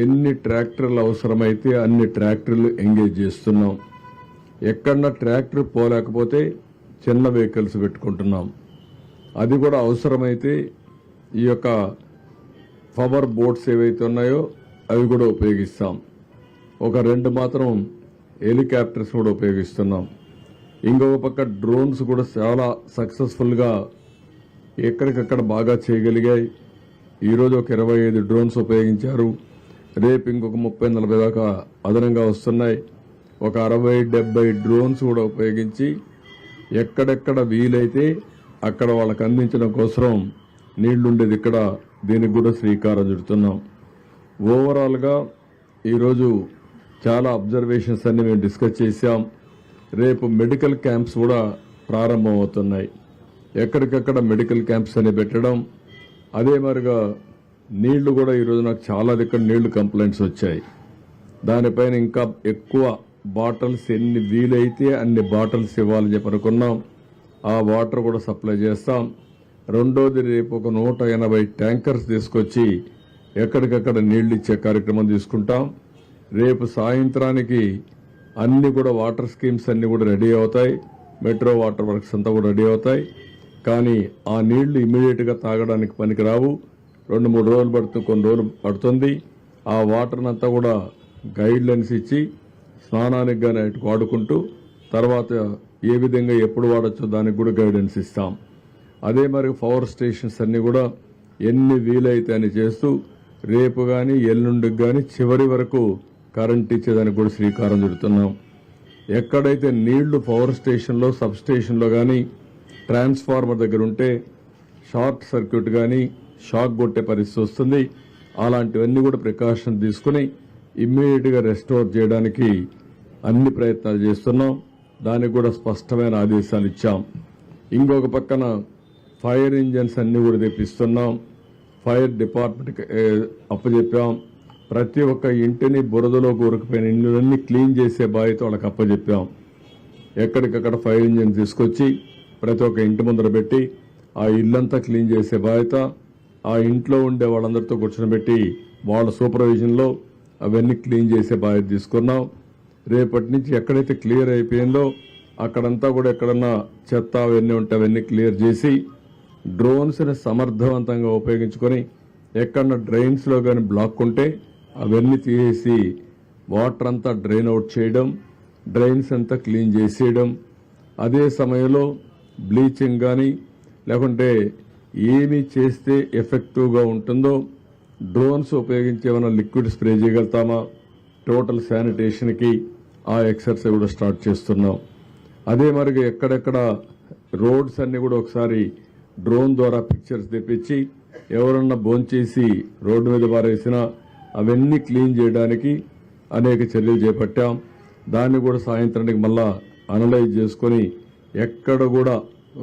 ఎన్ని ట్రాక్టర్లు అవసరమైతే అన్ని ట్రాక్టర్లు ఎంగేజ్ చేస్తున్నాం. ఎక్కడన్నా ట్రాక్టర్ పోలేకపోతే చిన్న వెహికల్స్ పెట్టుకుంటున్నాం. అది కూడా అవసరమైతే ఈ యొక్క పవర్ బోట్స్ ఏవైతే ఉన్నాయో అవి కూడా ఉపయోగిస్తాం. ఒక 2 మాత్రం హెలికాప్టర్స్ కూడా ఉపయోగిస్తున్నాం. ఇంకొక పక్క డ్రోన్స్ కూడా చాలా సక్సెస్ఫుల్గా ఎక్కడికక్కడ బాగా చేయగలిగాయి. ఈరోజు ఒక 25 డ్రోన్స్ ఉపయోగించారు. రేపు ఇంకొక 30-40 దాకా అదనంగా వస్తున్నాయి. ఒక 60-70 డ్రోన్స్ కూడా ఉపయోగించి ఎక్కడెక్కడ వీలైతే అక్కడ వాళ్ళకి అందించడం కోసం నీళ్లుండేది ఇక్కడ దీనికి కూడా శ్రీకారం చుడుతున్నాం. ఓవరాల్గా ఈరోజు చాలా అబ్జర్వేషన్స్ అన్ని మేము డిస్కస్ చేశాం. రేపు మెడికల్ క్యాంప్స్ కూడా ప్రారంభం అవుతున్నాయి. ఎక్కడికక్కడ మెడికల్ క్యాంప్స్ అని పెట్టడం, అదే మరిగా నీళ్లు కూడా ఈరోజు నాకు చాలా దగ్గర నీళ్లు కంప్లైంట్స్ వచ్చాయి. దానిపైన ఇంకా ఎక్కువ బాటిల్స్ ఎన్ని వీలైతే అన్ని బాటిల్స్ ఇవ్వాలని చెప్పి అనుకున్నాం. ఆ వాటర్ కూడా సప్లై చేస్తాం. రెండోది రేపు ఒక 180 ట్యాంకర్స్ తీసుకొచ్చి ఎక్కడికక్కడ నీళ్లు ఇచ్చే కార్యక్రమం తీసుకుంటాం. రేపు సాయంత్రానికి అన్ని కూడా వాటర్ స్కీమ్స్ అన్ని కూడా రెడీ అవుతాయి. మెట్రో వాటర్ వర్క్స్ అంతా కూడా రెడీ అవుతాయి. కానీ ఆ నీళ్లు ఇమీడియట్గా తాగడానికి పనికిరావు. 2-3 రోజులు పడుతుంది, కొన్ని రోజులు పడుతుంది. ఆ వాటర్ని అంతా కూడా గైడ్ లైన్స్ ఇచ్చి స్నానానికి కానీ వాడుకుంటూ తర్వాత ఏ విధంగా ఎప్పుడు వాడచ్చో దానికి కూడా గైడెన్స్ ఇస్తాం. అదే మరి పవర్ స్టేషన్స్ అన్ని కూడా ఎన్ని వీలైతే అని చేస్తూ రేపు కానీ ఎల్లుండికి కానీ చివరి వరకు కరెంట్ ఇచ్చేదానికి కూడా శ్రీకారం చుడుతున్నాం. ఎక్కడైతే నీళ్లు పవర్ స్టేషన్లో సబ్ స్టేషన్లో కానీ ట్రాన్స్ఫార్మర్ దగ్గర ఉంటే షార్ట్ సర్క్యూట్ కానీ షాక్ కొట్టే పరిస్థితి వస్తుంది. అలాంటివన్నీ కూడా ప్రికాషన్ తీసుకుని ఇమ్మీడియట్గా రెస్టోర్ చేయడానికి అన్ని ప్రయత్నాలు చేస్తున్నాం. దానికి కూడా స్పష్టమైన ఆదేశాలు ఇచ్చాం. ఇంకొక పక్కన ఫైర్ ఇంజన్స్ అన్ని కూడా తెప్పిస్తున్నాం. ఫైర్ డిపార్ట్మెంట్కి అప్పచెప్పాం. ప్రతి ఒక్క ఇంటిని బురదలో కూరుకుపోయిన ఇళ్ళన్నీ క్లీన్ చేసే బాధ్యత వాళ్ళకి అప్పచెప్పాం. ఎక్కడికక్కడ ఫైర్ ఇంజన్ తీసుకొచ్చి ప్రతి ఒక్క ఇంటి ముందర పెట్టి ఆ ఇల్లంతా క్లీన్ చేసే బాధ్యత ఆ ఇంట్లో ఉండే వాళ్ళందరితో కూర్చొని వాళ్ళ సూపర్విజన్లో అవన్నీ క్లీన్ చేసే బాధ్యత తీసుకున్నాం. రేపటి నుంచి ఎక్కడైతే క్లియర్ అయిపోయిందో అక్కడంతా కూడా ఎక్కడన్నా చెత్త అవన్నీ ఉంటే అవన్నీ క్లియర్ చేసి డ్రోన్స్ని సమర్థవంతంగా ఉపయోగించుకొని ఎక్కడన్నా డ్రైన్స్లో కానీ బ్లాక్ ఉంటే అవన్నీ తీసేసి వాటర్ అంతా డ్రైన్ అవుట్ చేయడం, డ్రైన్స్ అంతా క్లీన్ చేసేయడం. అదే సమయంలో బ్లీచింగ్ కానీ లేకుంటే ఏమి చేస్తే ఎఫెక్టివ్గా ఉంటుందో డ్రోన్స్ ఉపయోగించి ఏమైనా లిక్విడ్ స్ప్రే చేయగలుగుతామా, టోటల్ శానిటేషన్కి ఆ ఎక్సర్సైజ్ కూడా స్టార్ట్ చేస్తున్నాం. అదే మరిగా ఎక్కడెక్కడ రోడ్స్ అన్ని కూడా ఒకసారి డ్రోన్ ద్వారా పిక్చర్స్ తెప్పించి ఎవరన్నా భోంచేసి రోడ్డు మీద పారేసినా అవన్నీ క్లీన్ చేయడానికి అనేక చర్యలు చేపట్టాం. దాన్ని కూడా సాయంత్రానికి మళ్ళా అనలైజ్ చేసుకొని ఎక్కడ కూడా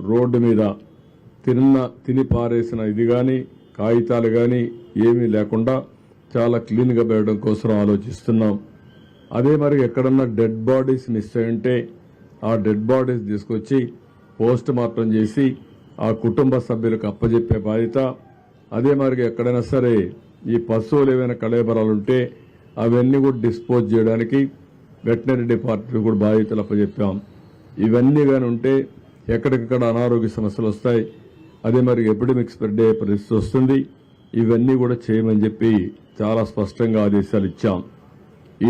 రోడ్డు మీద తిని పారేసిన ఇది కానీ కాగితాలు కానీ ఏమీ లేకుండా చాలా క్లీన్గా పెట్టడం కోసం ఆలోచిస్తున్నాం. అదే మరి ఎక్కడన్నా డెడ్ బాడీస్ మిస్ అయ్యుంటే ఆ డెడ్ బాడీస్ తీసుకొచ్చి పోస్ట్ మార్టం చేసి ఆ కుటుంబ సభ్యులకు అప్పజెప్పే బాధ్యత. అదే మరి ఎక్కడైనా సరే ఈ పశువులు ఏవైనా కళేబరాలు ఉంటే అవన్నీ కూడా డిస్పోజ్ చేయడానికి వెటనరీ డిపార్ట్మెంట్ కూడా బాధ్యతలు అప్పచెప్పాం. ఇవన్నీ కానీ ఉంటే ఎక్కడికక్కడ అనారోగ్య సమస్యలు వస్తాయి. అదే మరి ఎపిడమిక్ స్ప్రెడ్ అయ్యే పరిస్థితి వస్తుంది. ఇవన్నీ కూడా చేయమని చెప్పి చాలా స్పష్టంగా ఆదేశాలు ఇచ్చాం.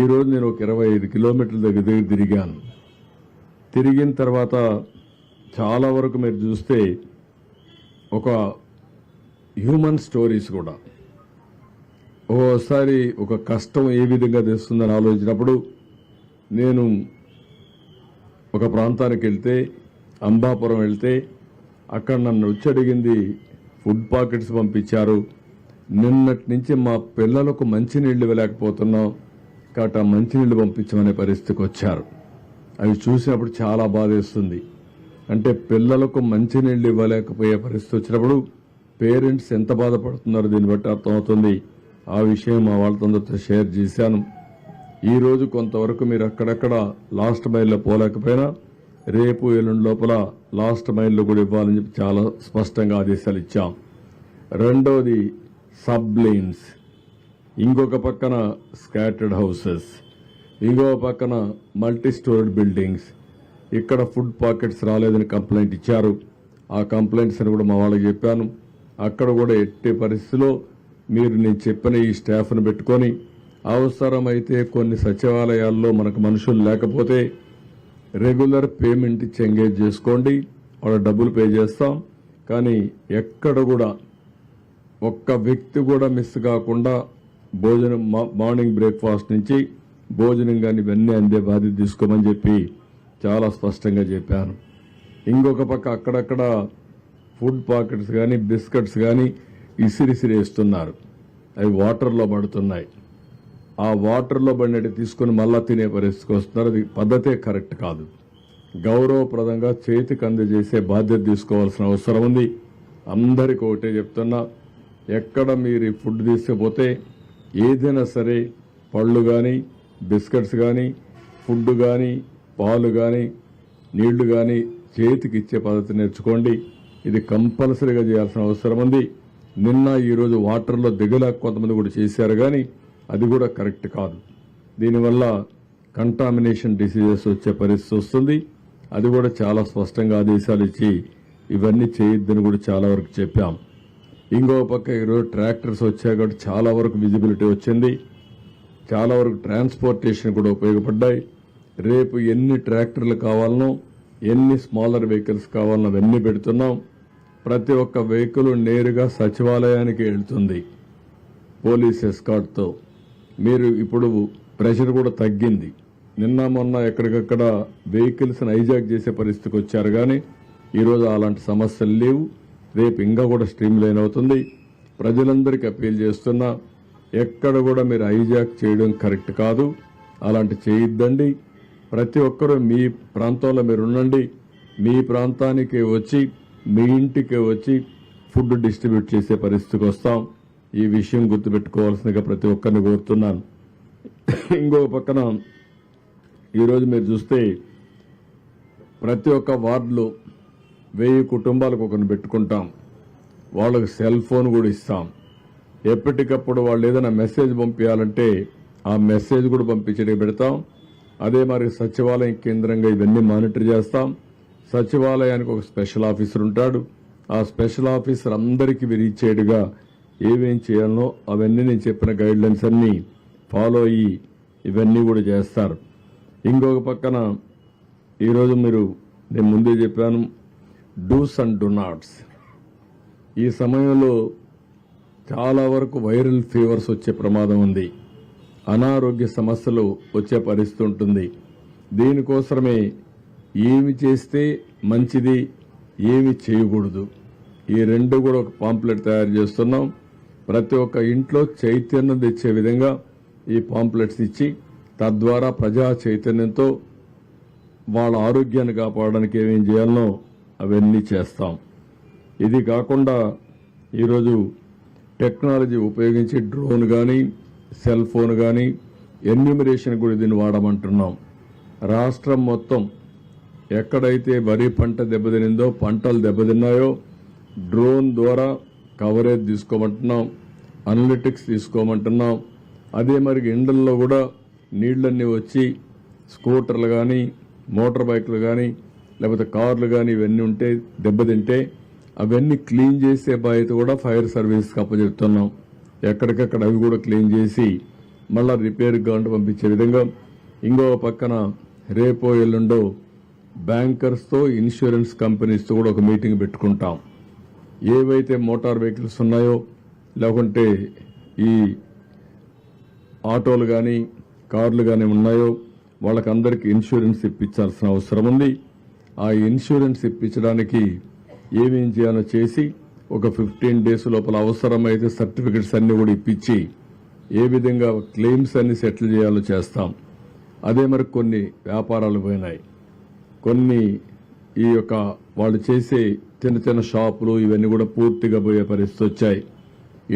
ఈరోజు నేను ఒక 25 కిలోమీటర్ల దగ్గర తిరిగాను. తిరిగిన తర్వాత చాలా వరకు మీరు చూస్తే ఒక హ్యూమన్ స్టోరీస్ కూడా ఓసారి ఒక కష్టం ఏ విధంగా తెస్తుందని ఆలోచించినప్పుడు నేను ఒక ప్రాంతానికి వెళ్తే అంబాపురం వెళ్తే అక్కడ నన్ను వచ్చి అడిగింది ఫుడ్ పాకెట్స్ పంపించారు. నిన్నటి నుంచి మా పిల్లలకు మంచినీళ్లు ఇవ్వలేకపోతున్నాం కాబట్టి ఆ మంచినీళ్లు పంపించమనే పరిస్థితికి వచ్చారు. అవి చూసినప్పుడు చాలా బాధేస్తుంది. అంటే పిల్లలకు మంచినీళ్లు ఇవ్వలేకపోయే పరిస్థితి వచ్చినప్పుడు పేరెంట్స్ ఎంత బాధపడుతున్నారో దీన్ని బట్టి అర్థమవుతుంది. ఆ విషయం మా వాళ్ళతో షేర్ చేశాను. ఈరోజు కొంతవరకు మీరు అక్కడక్కడ లాస్ట్ మైల్లో పోలేకపోయినా రేపు ఎల్లుండి లోపల లాస్ట్ మైల్లో కూడా ఇవ్వాలని చెప్పి చాలా స్పష్టంగా ఆదేశాలు ఇచ్చాం. రెండోది సబ్ లేన్స్ ఇంకొక పక్కన స్కాటర్డ్ హౌసెస్, ఇంకొక పక్కన మల్టీ స్టోరీడ్ బిల్డింగ్స్. ఇక్కడ ఫుడ్ పాకెట్స్ రాలేదని కంప్లైంట్ ఇచ్చారు. ఆ కంప్లైంట్స్ అని కూడా మా వాళ్ళకి చెప్పాను. అక్కడ కూడా ఎట్టి పరిస్థితిలో మీరు నేను చెప్పిన ఈ స్టాఫ్ను పెట్టుకొని అవసరమైతే కొన్ని సచివాలయాల్లో మనకు మనుషులు లేకపోతే రెగ్యులర్ పేమెంట్ ఇచ్చి ఎంగేజ్ చేసుకోండి, వాళ్ళ డబ్బులు పే చేస్తాం. కానీ ఎక్కడ కూడా ఒక్క వ్యక్తి కూడా మిస్ కాకుండా భోజనం మార్నింగ్ బ్రేక్ఫాస్ట్ నుంచి భోజనం కానీ ఇవన్నీ అందే బాధ్యత తీసుకోమని చెప్పి చాలా స్పష్టంగా చెప్పాను. ఇంకొక పక్క అక్కడక్కడ ఫుడ్ పాకెట్స్ కానీ బిస్కెట్స్ కానీ ఇసిరిసిరేస్తున్నారు. అవి వాటర్లో పడుతున్నాయి. ఆ వాటర్లో పడినట్టు తీసుకుని మళ్ళా తినే పరిస్థితికి వస్తున్నారు. అది పద్ధతే కరెక్ట్ కాదు. గౌరవప్రదంగా చేతికి అందజేసే బాధ్యత తీసుకోవాల్సిన అవసరం ఉంది. అందరికీ ఒకటే చెప్తున్నా, ఎక్కడ మీరు ఈ ఫుడ్ తీసుకుపోతే ఏదైనా సరే పళ్ళు కానీ బిస్కెట్స్ కానీ ఫుడ్ కానీ పాలు కానీ నీళ్లు కానీ చేతికి ఇచ్చే పద్ధతి నేర్చుకోండి. ఇది కంపల్సరీగా చేయాల్సిన అవసరం ఉంది. నిన్న ఈరోజు వాటర్లో దిగలేక కొంతమంది కూడా చేశారు, కానీ అది కూడా కరెక్ట్ కాదు. దీనివల్ల కంటామినేషన్ డిసీజెస్ వచ్చే పరిస్థితి వస్తుంది. అది కూడా చాలా స్పష్టంగా ఆదేశాలు ఇచ్చి ఇవన్నీ చేయొద్దని కూడా చాలా వరకు చెప్పాం. ఇంకో పక్క ఈరోజు ట్రాక్టర్స్ వచ్చాయి కాబట్టి చాలా వరకు విజిబిలిటీ వచ్చింది. చాలా వరకు ట్రాన్స్పోర్టేషన్ కూడా ఉపయోగపడ్డాయి. రేపు ఎన్ని ట్రాక్టర్లు కావాలనో ఎన్ని స్మాలర్ వెహికల్స్ కావాలనో అవన్నీ పెడుతున్నాం. ప్రతి ఒక్క వెహికల్ నేరుగా సచివాలయానికి వెళ్తుంది పోలీస్ ఎస్కార్ట్తో. మీరు ఇప్పుడు ప్రెషర్ కూడా తగ్గింది. నిన్న మొన్న ఎక్కడికక్కడ వెహికల్స్ని హైజాక్ చేసే పరిస్థితికి వచ్చారు, కానీ ఈరోజు అలాంటి సమస్యలు లేవు. రేపు ఇంకా కూడా స్ట్రీమ్ లైన్ అవుతుంది. ప్రజలందరికీ అప్పీల్ చేస్తున్నా, ఎక్కడ కూడా మీరు హైజాక్ చేయడం కరెక్ట్ కాదు. అలాంటి చేయొద్దండి. ప్రతి ఒక్కరూ మీ ప్రాంతంలో మీరు ఉండండి. మీ ప్రాంతానికి వచ్చి మీ ఇంటికి వచ్చి ఫుడ్ డిస్ట్రిబ్యూట్ చేసే పరిస్థితికి వస్తాం. ఈ విషయం గుర్తుపెట్టుకోవాల్సిందిగా ప్రతి ఒక్కరిని కోరుతున్నాను. ఇంకో పక్కన ఈరోజు మీరు చూస్తే ప్రతి ఒక్క వార్డులో 1000 కుటుంబాలకు ఒకరిని పెట్టుకుంటాం. వాళ్ళకి సెల్ ఫోన్ కూడా ఇస్తాం. ఎప్పటికప్పుడు వాళ్ళు ఏదైనా మెసేజ్ పంపించాలంటే ఆ మెసేజ్ కూడా పంపించడానికి పెడతాం. అదే మరి సచివాలయం కేంద్రంగా ఇవన్నీ మానిటర్ చేస్తాం. సచివాలయానికి ఒక స్పెషల్ ఆఫీసర్ ఉంటాడు. ఆ స్పెషల్ ఆఫీసర్ అందరికీ విరిచేడుగా ఏమేం చేయాలనో అవన్నీ నేను చెప్పిన గైడ్లైన్స్ అన్నీ ఫాలో అయ్యి ఇవన్నీ కూడా చేస్తారు. ఇంకొక పక్కన ఈరోజు నేను ముందే చెప్పాను, డూస్ అండ్ డు నాట్స్. ఈ సమయంలో చాలా వరకు వైరల్ ఫీవర్స్ వచ్చే ప్రమాదం ఉంది. అనారోగ్య సమస్యలు వచ్చే పరిస్థితి ఉంటుంది. దీనికోసమే ఏమి చేస్తే మంచిది, ఏమి చేయకూడదు, ఈ రెండు కూడా ఒక పాంప్లెట్ తయారు చేస్తున్నాం. ప్రతి ఒక్క ఇంట్లో చైతన్యం తెచ్చే విధంగా ఈ పాంప్లెట్స్ ఇచ్చి తద్వారా ప్రజా చైతన్యంతో వాళ్ళ ఆరోగ్యాన్ని కాపాడడానికి ఏమేం చేయాలనో అవన్నీ చేస్తాం. ఇది కాకుండా ఈరోజు టెక్నాలజీ ఉపయోగించి డ్రోన్ కానీ సెల్ ఫోన్ కానీ ఎన్యూమరేషన్ కూడా దీన్ని వాడమంటున్నాం. రాష్ట్రం మొత్తం ఎక్కడైతే వరి పంట దెబ్బతినిందో, పంటలు దెబ్బతిన్నాయో డ్రోన్ ద్వారా కవరేజ్ తీసుకోమంటున్నాం, అనలిటిక్స్ తీసుకోమంటున్నాం. అదే మరి ఇండ్లలో కూడా నీళ్లన్నీ వచ్చి స్కూటర్లు కానీ మోటార్ బైక్లు కానీ లేకపోతే కార్లు కానీ ఇవన్నీ ఉంటే దెబ్బతింటే అవన్నీ క్లీన్ చేసే బాధ్యత కూడా ఫైర్ సర్వీస్కి అప్పచెప్తున్నాం. ఎక్కడికక్కడ అవి కూడా క్లీన్ చేసి మళ్ళా రిపేర్ గంట పంపించే విధంగా. ఇంకో పక్కన రేపో ఎల్లుండో బ్యాంకర్స్తో ఇన్సూరెన్స్ కంపెనీస్తో కూడా ఒక మీటింగ్ పెట్టుకుంటాం. ఏవైతే మోటార్ వెహికల్స్ ఉన్నాయో లేకుంటే ఈ ఆటోలు కానీ కార్లు కానీ ఉన్నాయో వాళ్ళకందరికీ ఇన్సూరెన్స్ ఇప్పించాల్సిన అవసరం ఉంది. ఆ ఇన్సూరెన్స్ ఇప్పించడానికి ఏమేం చేయాలో చేసి ఒక 15 days లోపల అవసరమైతే సర్టిఫికెట్స్ అన్ని కూడా ఇప్పించి ఏ విధంగా క్లెయిమ్స్ అన్ని సెటిల్ చేయాలో చేస్తాం. అదే మరి కొన్ని వ్యాపారాలు పోయినాయి, కొన్ని ఈ యొక్క వాళ్ళు చేసే చిన్న చిన్న షాపులు ఇవన్నీ కూడా పూర్తిగా పోయే పరిస్థితి వచ్చాయి.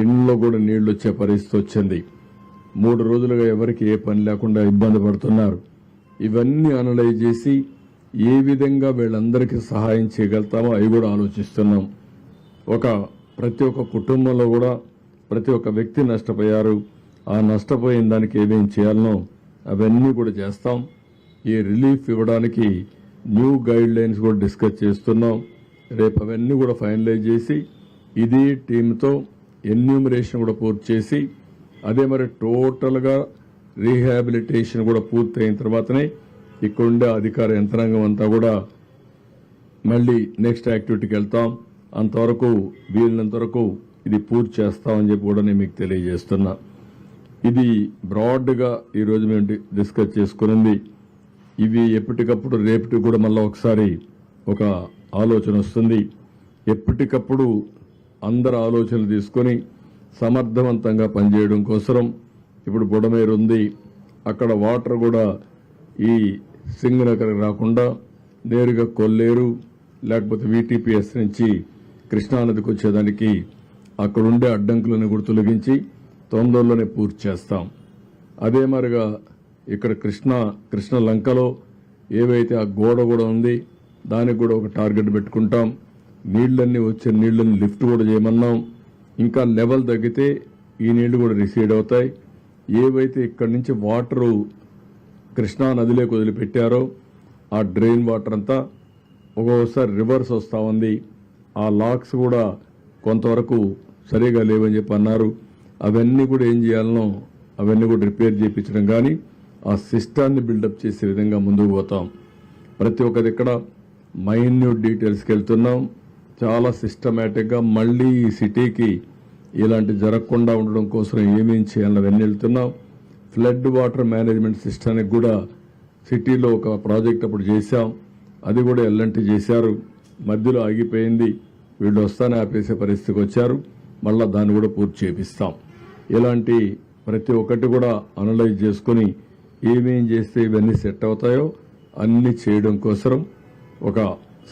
ఇండ్లో కూడా నీళ్లు వచ్చే పరిస్థితి వచ్చింది. 3 రోజులుగా ఎవరికి ఏ పని లేకుండా ఇబ్బంది పడుతున్నారు. ఇవన్నీ అనలైజ్ చేసి ఏ విధంగా వీళ్ళందరికీ సహాయం చేయగలుగుతామో అవి కూడా ఆలోచిస్తున్నాం. ప్రతి ఒక్క కుటుంబంలో కూడా ప్రతి ఒక్క వ్యక్తి నష్టపోయారు. ఆ నష్టపోయిన దానికి ఏమేం చేయాలనో అవన్నీ కూడా చేస్తాం. ఈ రిలీఫ్ ఇవ్వడానికి న్యూ గైడ్ లైన్స్ కూడా డిస్కస్ చేస్తున్నాం. రేపు అవన్నీ కూడా ఫైనలైజ్ చేసి ఇది టీంతో ఎన్యూమరేషన్ కూడా పూర్తి చేసి అదే మరి టోటల్గా రీహాబిలిటేషన్ కూడా పూర్తయిన తర్వాతనే ఇక్కడుండే అధికార యంత్రాంగం అంతా కూడా మళ్ళీ నెక్స్ట్ యాక్టివిటీకి వెళ్తాం. అంతవరకు వీలైనంత వరకు ఇది పూర్తి చేస్తామని చెప్పి కూడా నేను మీకు తెలియజేస్తున్నా. ఇది బ్రాడ్గా ఈరోజు మేము డిస్కస్ చేసుకున్నది. ఇవి ఎప్పటికప్పుడు రేపటి కూడా మళ్ళీ ఒకసారి ఒక ఆలోచన వస్తుంది. ఎప్పటికప్పుడు అందరు ఆలోచనలు తీసుకొని సమర్థవంతంగా పనిచేయడం కోసం ఇప్పుడు బుడమేరు ఉంది, అక్కడ వాటర్ కూడా ఈ సింగనగర్ రాకుండా నేరుగా కొల్లేరు లేకపోతే వీటీపీఎస్ నుంచి కృష్ణానదికి వచ్చేదానికి అక్కడుండే అడ్డంకులను కూడా తొలగించి తొందరలోనే పూర్తి చేస్తాం. అదే మరిగా ఇక్కడ కృష్ణ లంకలో ఏవైతే ఆ గోడ కూడా ఉంది దానికి కూడా ఒక టార్గెట్ పెట్టుకుంటాం. నీళ్లన్నీ వచ్చే నీళ్లని లిఫ్ట్ కూడా చేయమన్నాం. ఇంకా లెవెల్ తగ్గితే ఈ నీళ్లు కూడా రిసీడ్ అవుతాయి. ఏవైతే ఇక్కడి నుంచి వాటరు కృష్ణా నదిలోకి వదిలిపెట్టారో ఆ డ్రైన్ వాటర్ అంతా ఒక్కొక్కసారి రివర్స్ వస్తూ ఉంది. ఆ లాక్స్ కూడా కొంతవరకు సరిగా లేవని చెప్పి అన్నారు. అవన్నీ కూడా ఏం చేయాలనో అవన్నీ కూడా రిపేర్ చేయించడం కానీ ఆ సిస్టాన్ని బిల్డప్ చేసే విధంగా ముందుకు పోతాం. ప్రతి ఒక్కది ఇక్కడ మైన్యూట్ డీటెయిల్స్కి వెళ్తున్నాం. చాలా సిస్టమేటిక్గా మళ్ళీ ఈ సిటీకి ఇలాంటి జరగకుండా ఉండడం కోసం ఏమేం చేయాలని అవన్నీ వెళ్తున్నాం. ఫ్లడ్ వాటర్ మేనేజ్మెంట్ సిస్టానికి కూడా సిటీలో ఒక ప్రాజెక్ట్ అప్పుడు చేశాం. అది కూడా ఎల్లంటి చేశారు. మధ్యలో ఆగిపోయింది. వీళ్ళు వస్తానే ఆపేసే పరిస్థితికి వచ్చారు. మళ్ళా దాన్ని కూడా పూర్తి చేపిస్తాం. ఇలాంటి ప్రతి ఒక్కటి కూడా అనలైజ్ చేసుకుని ఏమేం చేస్తే ఇవన్నీ సెట్ అవుతాయో అన్ని చేయడం కోసం ఒక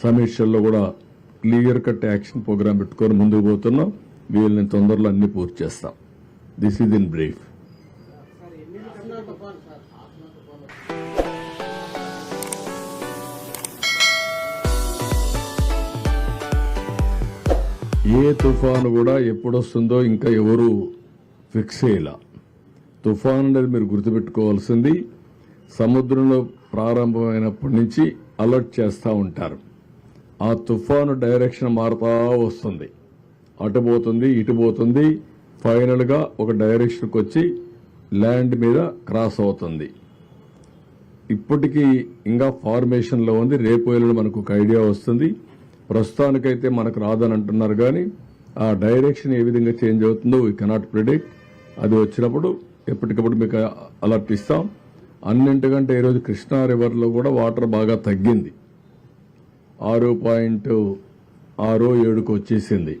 సమీక్షల్లో కూడా క్లియర్ కట్ యాక్షన్ ప్రోగ్రామ్ పెట్టుకొని ముందుకు పోతున్నాం. వీళ్ళని తొందరలో అన్ని పూర్తి చేస్తాం. This is in brief. ఏ తుఫాను కూడా ఎప్పుడొస్తుందో ఇంకా ఎవరు ఫిక్స్ చేయాల. తుఫాను అనేది మీరు గుర్తుపెట్టుకోవాల్సింది సముద్రంలో ప్రారంభమైనప్పటి నుంచి అలర్ట్ చేస్తూ ఉంటారు. ఆ తుఫాను డైరెక్షన్ మారుతా వస్తుంది. అటు పోతుంది, ఇటు పోతుంది, ఫైనల్గా ఒక డైరెక్షన్కి వచ్చి ల్యాండ్ మీద క్రాస్ అవుతుంది. ఇప్పటికీ ఇంకా ఫార్మేషన్లో ఉంది. రేపు ఎల్లుండి మనకు ఒక ఐడియా వస్తుంది. ప్రస్తుతానికైతే మనకు రాదని అంటున్నారు కానీ ఆ డైరెక్షన్ ఏ విధంగా చేంజ్ అవుతుందో వీ కెనాట్ ప్రిడిక్ట్. అది వచ్చినప్పుడు ఎప్పటికప్పుడు మీకు అలర్ట్ ఇస్తాం. అన్నింటికంటే ఈరోజు కృష్ణా రివర్లో కూడా వాటర్ బాగా తగ్గింది. 6.67కు వచ్చేసింది.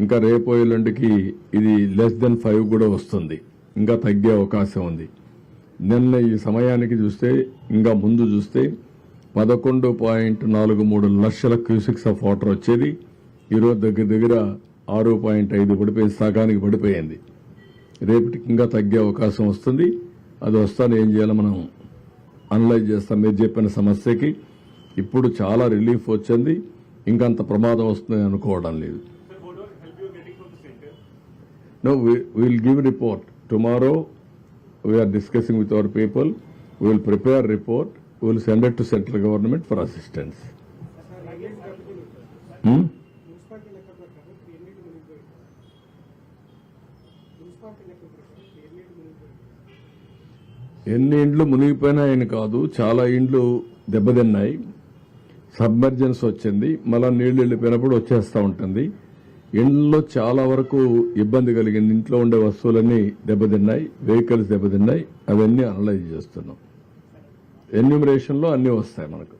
ఇంకా రేపు ఎల్లుండికి ఇది <5 కూడా వస్తుంది. ఇంకా తగ్గే అవకాశం ఉంది. నిన్న ఈ సమయానికి చూస్తే ఇంకా ముందు చూస్తే 11.43 లక్షల క్యూసిక్స్ ఆఫ్ వాటర్ వచ్చేది. ఈరోజు దగ్గర 6.5 పడిపోయింది, సగానికి పడిపోయింది. రేపటికి ఇంకా తగ్గే అవకాశం వస్తుంది. అది వస్తాను ఏం చేయాలో మనం అనలైజ్ చేస్తాం. మీరు చెప్పిన సమస్యకి ఇప్పుడు చాలా రిలీఫ్ వచ్చింది. ఇంకంత ప్రమాదం వస్తుందని అనుకోవడం లేదు. No, we will give report. Tomorrow we are discussing with our people. We will prepare report. We will send it to central government for assistance. ఎన్ని ఇండ్లు మునిగిపోయినాయని కాదు, చాలా ఇండ్లు దెబ్బతిన్నాయి. సబ్మర్జెన్స్ వచ్చింది. మళ్ళా నీళ్లు వెళ్ళిపోయినప్పుడు వచ్చేస్తూ ఉంటుంది. ఇండ్లలో చాలా వరకు ఇబ్బంది కలిగింది. ఇంట్లో ఉండే వస్తువులన్నీ దెబ్బతిన్నాయి, వెహికల్స్ దెబ్బతిన్నాయి. అవన్నీ అనలైజ్ చేస్తున్నాం. ఎన్యూమరేషన్లో అన్నీ వస్తాయి మనకు.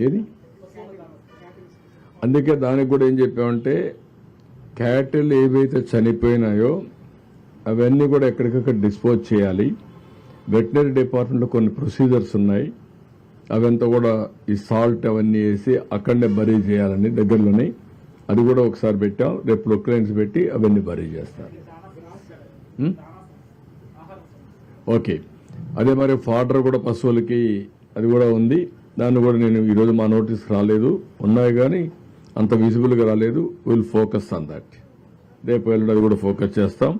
ఏది అందుకే దానికి కూడా ఏం చెప్పామంటే క్యాటిల్ ఏవైతే చనిపోయినాయో అవన్నీ కూడా ఎక్కడికక్కడ డిస్పోజ్ చేయాలి. వెటనరీ డిపార్ట్మెంట్లో కొన్ని ప్రొసీజర్స్ ఉన్నాయి. అవంతా కూడా ఈ సాల్ట్ అవన్నీ వేసి అక్కడనే బరీ చేయాలని దగ్గరలోనే. అది కూడా ఒకసారి పెట్టాం. రేపు ప్రొక్లైన్స్ పెట్టి అవన్నీ బరీ చేస్తారు. ఓకే. అదే మరి ఫాడర్ కూడా పశువులకి అది కూడా ఉంది. దాన్ని కూడా నేను ఈరోజు మా నోటీస్ రాలేదు, ఉన్నాయి కానీ అంత విజిబుల్గా రాలేదు. Will focus on that. రేపు ఎల్లుండి అది కూడా ఫోకస్ చేస్తాం.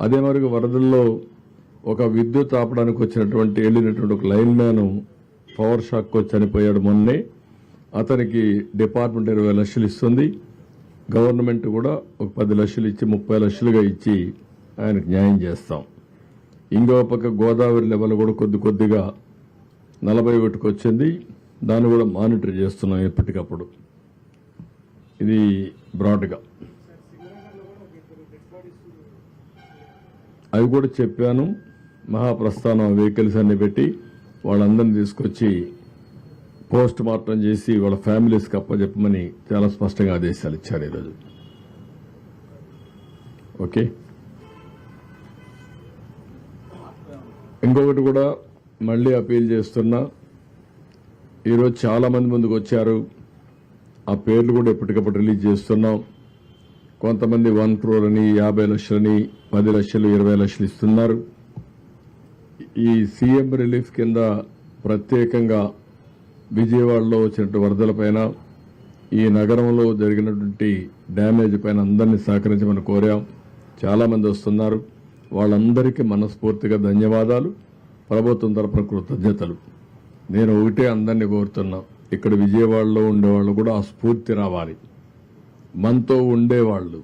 అదే మరి వరదల్లో ఒక విద్యుత్ ఆపడానికి వచ్చినటువంటి వెళ్ళినటువంటి ఒక లైన్ మ్యాన్ పవర్ షాక్ వచ్చి చనిపోయాడు మొన్నే. అతనికి డిపార్ట్మెంట్ 20 లక్షలు ఇస్తుంది. గవర్నమెంట్ కూడా ఒక 10 లక్షలు ఇచ్చి 30 లక్షలుగా ఇచ్చి ఆయనకు న్యాయం చేస్తాం. ఇంకో పక్క గోదావరి లెవెల్ కూడా కొద్దిగా 41కి వచ్చింది. దాన్ని కూడా మానిటర్ చేస్తున్నాం ఎప్పటికప్పుడు. ఇది బ్రాడ్గా అవి కూడా చెప్పాను. మహాప్రస్థానం వెహికల్స్ అన్ని పెట్టి వాళ్ళందరినీ తీసుకొచ్చి పోస్ట్ మార్టం చేసి వాళ్ళ ఫ్యామిలీస్కి అప్పచెప్పమని చాలా స్పష్టంగా ఆదేశాలు ఇచ్చారు ఈరోజు. ఓకే. ఇంకొకటి కూడా మళ్ళీ అపీల్ చేస్తున్నా. ఈరోజు చాలా మంది ముందుకు వచ్చారు. ఆ పేర్లు కూడా ఎప్పటికప్పుడు రిలీజ్ చేస్తున్నాం. కొంతమంది 1 crore అని 50 లక్షలని 10 లక్షలు 20 లక్షలు ఇస్తున్నారు. ఈ సీఎం రిలీఫ్ కింద ప్రత్యేకంగా విజయవాడలో వచ్చినట్టు వరదలపైన ఈ నగరంలో జరిగినటువంటి డ్యామేజ్ పైన అందరినీ సహకరించమని కోరాం. చాలా మంది వస్తున్నారు. వాళ్ళందరికీ మనస్ఫూర్తిగా ధన్యవాదాలు. ప్రభుత్వం తరపున కృతజ్ఞతలు. నేను ఒకటే అందరినీ కోరుతున్నా, ఇక్కడ విజయవాడలో ఉండేవాళ్ళు కూడా ఆ స్ఫూర్తి రావాలి. మనతో ఉండేవాళ్ళు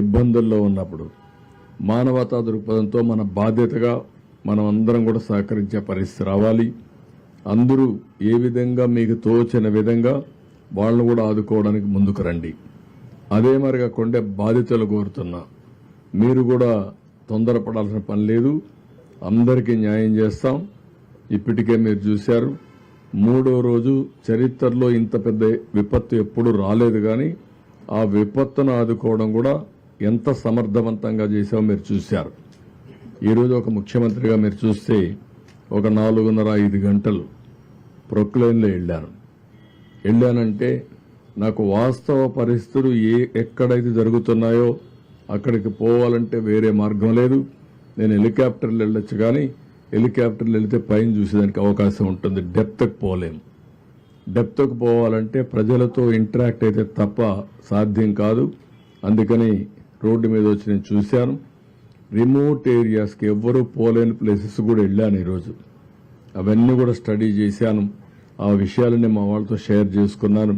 ఇబ్బందుల్లో ఉన్నప్పుడు మానవతా దృక్పథంతో మన బాధ్యతగా మనం అందరం కూడా సహకరించే పరిస్థితి రావాలి. అందరూ ఏ విధంగా మీకు తోచిన విధంగా వాళ్ళను కూడా ఆదుకోవడానికి ముందుకు రండి. అదే మరిగా కొండే బాధితులు కోరుతున్నా, మీరు కూడా తొందరపడాల్సిన పని లేదు. అందరికీ న్యాయం చేస్తాం. ఇప్పటికే మీరు చూశారు, 3వ రోజు చరిత్రలో ఇంత పెద్ద విపత్తు ఎప్పుడు రాలేదు. కానీ ఆ విపత్తును ఆదుకోవడం కూడా ఎంత సమర్థవంతంగా చేశామో మీరు చూశారు. ఈరోజు ఒక ముఖ్యమంత్రిగా మీరు చూస్తే ఒక 4.5 గంటలు ప్రొక్లైన్లో వెళ్ళానంటే నాకు వాస్తవ పరిస్థితులు ఎక్కడైతే జరుగుతున్నాయో అక్కడికి పోవాలంటే వేరే మార్గం లేదు. నేను హెలికాప్టర్లు వెళ్ళొచ్చు, కానీ హెలికాప్టర్లు వెళితే పైన చూసేదానికి అవకాశం ఉంటుంది. డెప్త్కి పోలేం. డెప్త్కి పోవాలంటే ప్రజలతో ఇంటరాక్ట్ అయితే తప్ప సాధ్యం కాదు. అందుకని రోడ్డు మీద వచ్చి నేను చూశాను. రిమోట్ ఏరియాస్కి ఎవ్వరూ పోలేని ప్లేసెస్ కూడా వెళ్ళాను ఈరోజు. అవన్నీ కూడా స్టడీ చేశాను. ఆ విషయాలన్నీ మా వాళ్ళతో షేర్ చేసుకున్నాను.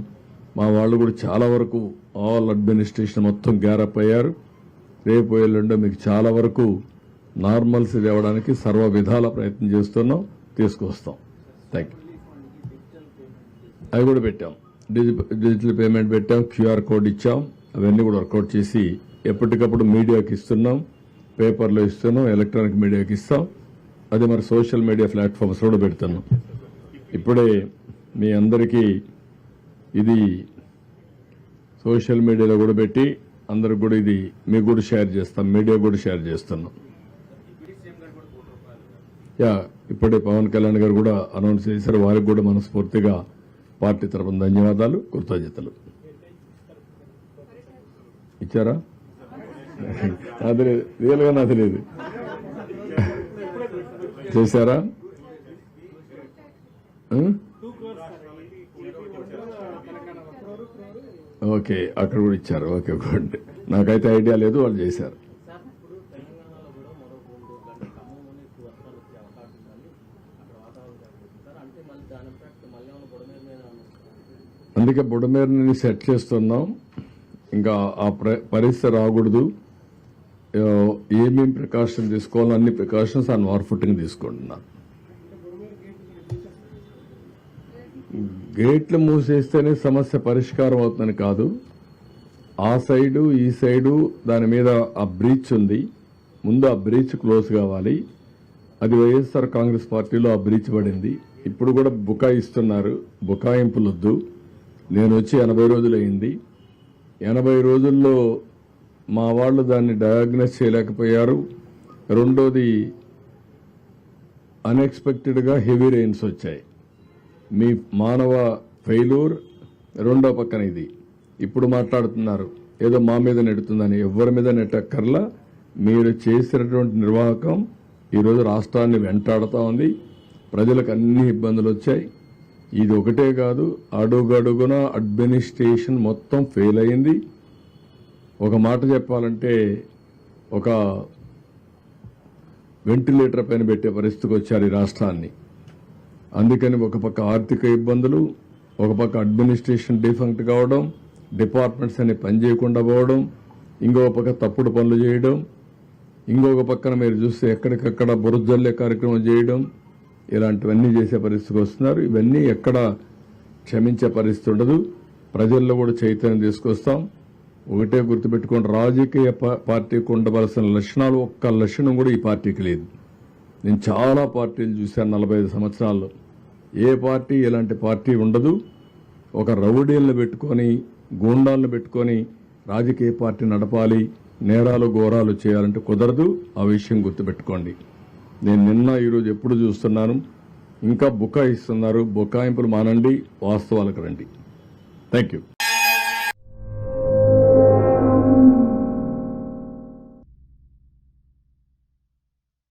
మా వాళ్ళు కూడా చాలా వరకు ఆల్ అడ్మినిస్ట్రేషన్ మొత్తం గ్యారప్ అయ్యారు. రేపు ఎల్లుండో మీకు చాలా వరకు నార్మల్స్ తేవడానికి సర్వ విధాల ప్రయత్నం చేస్తున్నాం, తీసుకొస్తాం. Thank you. అవి కూడా పెట్టాం. డిజిటల్ పేమెంట్ పెట్టాం, క్యూఆర్ కోడ్ ఇచ్చాం. అవన్నీ కూడా వర్కౌట్ చేసి ఎప్పటికప్పుడు మీడియాకి ఇస్తున్నాం, పేపర్లో ఇస్తున్నాం, ఎలక్ట్రానిక్ మీడియాకి ఇస్తాం. అదే మరి సోషల్ మీడియా ప్లాట్ఫామ్స్ కూడా పెడుతున్నాం. ఇప్పుడే మీ అందరికీ ఇది సోషల్ మీడియాలో కూడా పెట్టి అందరికి కూడా ఇది మీకు కూడా షేర్ చేస్తాం, మీడియా కూడా షేర్ చేస్తున్నాం. ఇప్పుడే పవన్ కళ్యాణ్ గారు కూడా అనౌన్స్ చేశారు. వారికి కూడా మనస్ఫూర్తిగా పార్టీ తరఫున ధన్యవాదాలు, కృతజ్ఞతలు. ఇచ్చారా? అది రియల్గా నాకు తెలియదు. చేశారా? ఓకే, అక్కడ కూడా ఇచ్చారు. Okay, good. నాకైతే ఐడియా లేదు, వాళ్ళు చేశారు. అందుకే బుడమేరుని సెట్ చేస్తున్నాం. ఇంకా ఆ పరిస్థితి రాకూడదు. ఏమేమి ప్రికాషన్ తీసుకోవాలో అన్ని ప్రికాషన్స్ ఆ వార్ఫుటింగ్ తీసుకుంటున్నాను. గేట్లు మూసేస్తేనే సమస్య పరిష్కారం అవుతుందని కాదు. ఆ సైడు ఈ సైడు దాని మీద ఆ బ్రీచ్ ఉంది. ముందు ఆ బ్రీచ్ క్లోజ్ కావాలి. అది వైఎస్ఆర్ కాంగ్రెస్ పార్టీలో ఆ బ్రీచ్ పడింది. ఇప్పుడు కూడా బుకాయిస్తున్నారు. బుకాయింపులొద్దు. నేను వచ్చి 80 రోజులైంది. 80 రోజుల్లో మా వాళ్ళు దాన్ని డయాగ్నోస్ చేయలేకపోయారు. రెండోది అన్ఎక్స్పెక్టెడ్గా హెవీ రెయిన్స్ వచ్చాయి. మీ మానవ ఫెయిల్యూర్. రెండో పక్కన ఇది ఇప్పుడు మాట్లాడుతున్నారు ఏదో మా మీద నెడుతుందని. ఎవరి మీద నెట్టక్కర్లా. మీరు చేసినటువంటి నిర్వాహకం ఈరోజు రాష్ట్రాన్ని వెంటాడుతూ ఉంది. ప్రజలకు అన్ని ఇబ్బందులు వచ్చాయి. ఇది ఒకటే కాదు, అడుగడుగున అడ్మినిస్ట్రేషన్ మొత్తం ఫెయిల్ అయింది. ఒక మాట చెప్పాలంటే ఒక వెంటిలేటర్ పైన పెట్టే పరిస్థితికి వచ్చారు ఈ రాష్ట్రాన్ని. అందుకని ఒక పక్క ఆర్థిక ఇబ్బందులు, ఒక పక్క అడ్మినిస్ట్రేషన్ డిఫంక్ట్ కావడం, డిపార్ట్మెంట్స్ అన్ని పనిచేయకుండా పోవడం, ఇంకొక పక్క తప్పుడు పనులు చేయడం, ఇంకొక పక్కన మీరు చూస్తే ఎక్కడికక్కడ బురజల్లే కార్యక్రమం చేయడం, ఇలాంటివన్నీ చేసే పరిస్థితికి వస్తున్నారు. ఇవన్నీ ఎక్కడ క్షమించే పరిస్థితి ఉండదు. ప్రజల్లో కూడా చైతన్యం తీసుకొస్తాం. ఒకటే గుర్తుపెట్టుకోండి, రాజకీయ పార్టీకి ఉండవలసిన లక్షణాలు ఒక్క లక్షణం కూడా ఈ పార్టీకి లేదు. నేను చాలా పార్టీలు చూశాను 45 సంవత్సరాల్లో. ఏ పార్టీ ఇలాంటి పార్టీ ఉండదు. ఒక రౌడీలను పెట్టుకొని, గూండాలను పెట్టుకొని రాజకీయ పార్టీ నడపాలి, నేరాలు ఘోరాలు చేయాలంటే కుదరదు. ఆ విషయం గుర్తుపెట్టుకోండి. నేను నిన్న ఈరోజు ఎప్పుడు చూస్తున్నాను, ఇంకా బుకాయిస్తున్నారు. బుకాయింపులు మానండి, వాస్తవాలకు రండి. Thank you.